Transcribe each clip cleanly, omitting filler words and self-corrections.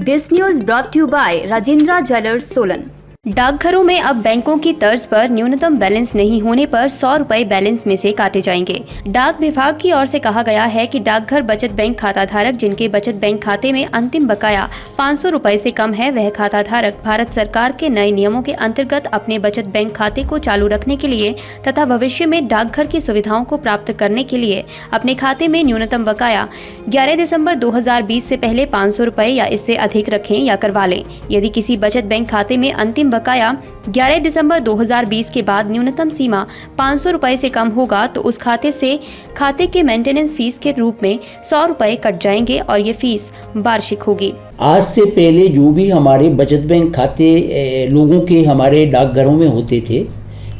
This news brought you by Rajendra jewellers Solan. डाकघरों में अब बैंकों की तर्ज पर न्यूनतम बैलेंस नहीं होने पर 100 रुपए बैलेंस में से काटे जाएंगे। डाक विभाग की ओर से कहा गया है कि डाकघर बचत बैंक खाता धारक जिनके बचत बैंक खाते में अंतिम बकाया 500 रुपए से कम है, वह खाता धारक भारत सरकार के नए नियमों के अंतर्गत अपने बचत बैंक खाते को चालू रखने के लिए तथा भविष्य में डाकघर की सुविधाओं को प्राप्त करने के लिए अपने खाते में न्यूनतम बकाया 11 दिसंबर 2020 से पहले 500 रुपए या इससे अधिक रखें या करवा लें। यदि किसी बचत बैंक खाते में अंतिम बकाया 11 दिसंबर 2020 के बाद न्यूनतम सीमा 500 रुपए से कम होगा तो उस खाते से खाते के मेंटेनेंस फीस के रूप में 100 रुपए कट जाएंगे और ये फीस वार्षिक होगी। आज से पहले जो भी हमारे बचत बैंक खाते लोगों के हमारे डाकघरों में होते थे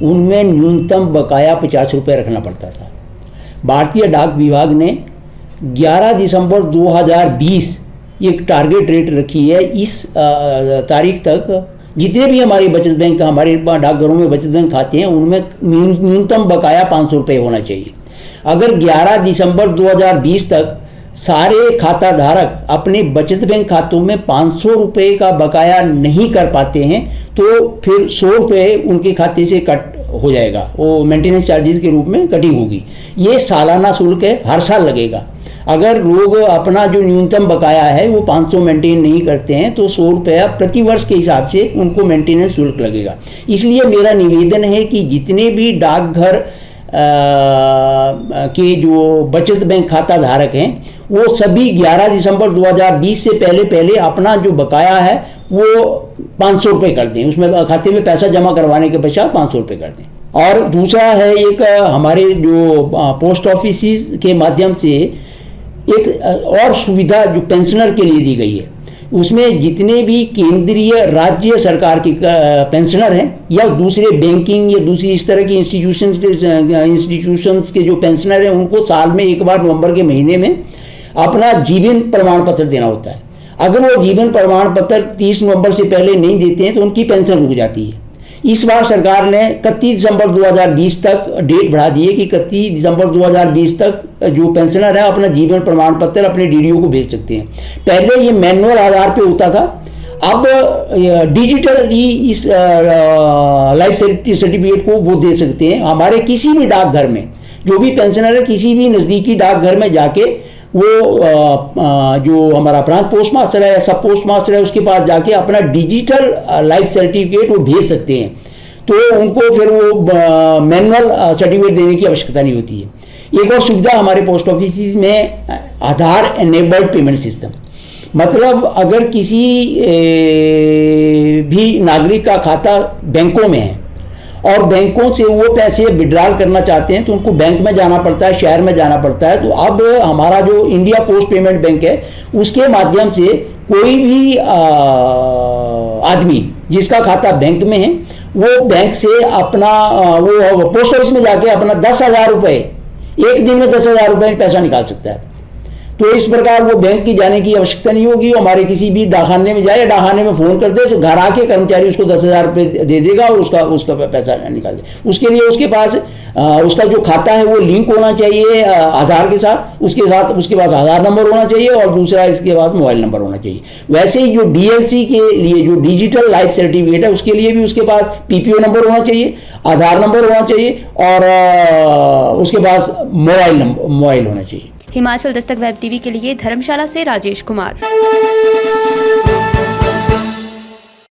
उनमें न्यूनतम बकाया 50 रुपये रखना पड़ता था। भारतीय डाक विभाग ने 11 दिसंबर 2020 एक टारगेट रेट रखी है। इस तारीख तक जितने भी हमारे बचत बैंक हमारे डाकघरों में बचत बैंक खाते हैं उनमें न्यूनतम बकाया 500 रुपये होना चाहिए। अगर 11 दिसंबर 2020 तक सारे खाता धारक अपने बचत बैंक खातों में 500 रुपये का बकाया नहीं कर पाते हैं तो फिर 100 रुपये उनके खाते से कट हो जाएगा, वो मेंटेनेंस चार्जेस के रूप में कटिंग होगी। ये सालाना शुल्क है, हर साल लगेगा। अगर लोग अपना जो न्यूनतम बकाया है वो 500 मेंटेन नहीं करते हैं तो 100 रुपया प्रति वर्ष के हिसाब से उनको मेंटेनेंस शुल्क लगेगा। इसलिए मेरा निवेदन है कि जितने भी डाकघर के जो बचत बैंक खाता धारक हैं वो सभी 11 दिसंबर 2020 से पहले अपना जो बकाया है वो 500 रुपये कर दें, उसमें खाते में पैसा जमा करवाने के पश्चात 500 रुपये कर दें। और दूसरा है एक हमारे जो पोस्ट ऑफिस के माध्यम से एक और सुविधा जो पेंशनर के लिए दी गई है, उसमें जितने भी केंद्रीय राज्य सरकार के पेंशनर हैं या दूसरे बैंकिंग या दूसरी इस तरह की इंस्टीट्यूशंस के जो पेंशनर हैं उनको साल में एक बार नवंबर के महीने में अपना जीवन प्रमाण पत्र देना होता है। अगर वो जीवन प्रमाण पत्र 30 नवंबर से पहले नहीं देते हैं तो उनकी पेंशन रुक जाती है। इस बार सरकार ने 31 दिसंबर 2020 तक डेट बढ़ा दी है कि 31 दिसंबर 2020 तक जो पेंशनर है अपना जीवन प्रमाण पत्र अपने डीडीओ को भेज सकते हैं। पहले ये मैनुअल आधार पे होता था, अब डिजिटल ही इस लाइफ सर्टिफिकेट को वो दे सकते हैं। हमारे किसी भी डाकघर में जो भी पेंशनर है किसी भी नज़दीकी डाकघर में जाके वो जो हमारा प्रांत पोस्ट मास्टर है या सब पोस्ट मास्टर है उसके पास जाके अपना डिजिटल लाइफ सर्टिफिकेट वो भेज सकते हैं, तो उनको फिर वो मैनुअल सर्टिफिकेट देने की आवश्यकता नहीं होती है। एक और सुविधा हमारे पोस्ट ऑफिस में आधार एनेबल्ड पेमेंट सिस्टम, मतलब अगर किसी भी नागरिक का खाता बैंकों में है और बैंकों से वो पैसे विड्रॉल करना चाहते हैं तो उनको बैंक में जाना पड़ता है, शहर में जाना पड़ता है। तो अब हमारा जो इंडिया पोस्ट पेमेंट बैंक है उसके माध्यम से कोई भी आदमी जिसका खाता बैंक में है वो बैंक से अपना वो पोस्ट ऑफिस में जाके अपना 10,000 रुपये एक दिन में 10,000 रुपये पैसा निकाल सकता है। तो इस प्रकार वो बैंक की जाने की आवश्यकता नहीं होगी। हमारे किसी भी डाकखाने में जाए या डाकखाने में फ़ोन कर दे तो घर आके कर्मचारी उसको 10,000 रुपये दे देगा और उसका पैसा निकाल दे। उसके लिए उसके पास उसका जो खाता है वो लिंक होना चाहिए आधार के साथ, उसके पास आधार नंबर होना चाहिए और दूसरा इसके पास मोबाइल नंबर होना चाहिए। वैसे ही जो डीएलसी के लिए जो डिजिटल लाइफ सर्टिफिकेट है उसके लिए भी उसके पास पीपीओ नंबर होना चाहिए, आधार नंबर होना चाहिए और उसके पास मोबाइल होना चाहिए। हिमाचल दस्तक वेब टीवी के लिए धर्मशाला से राजेश कुमार।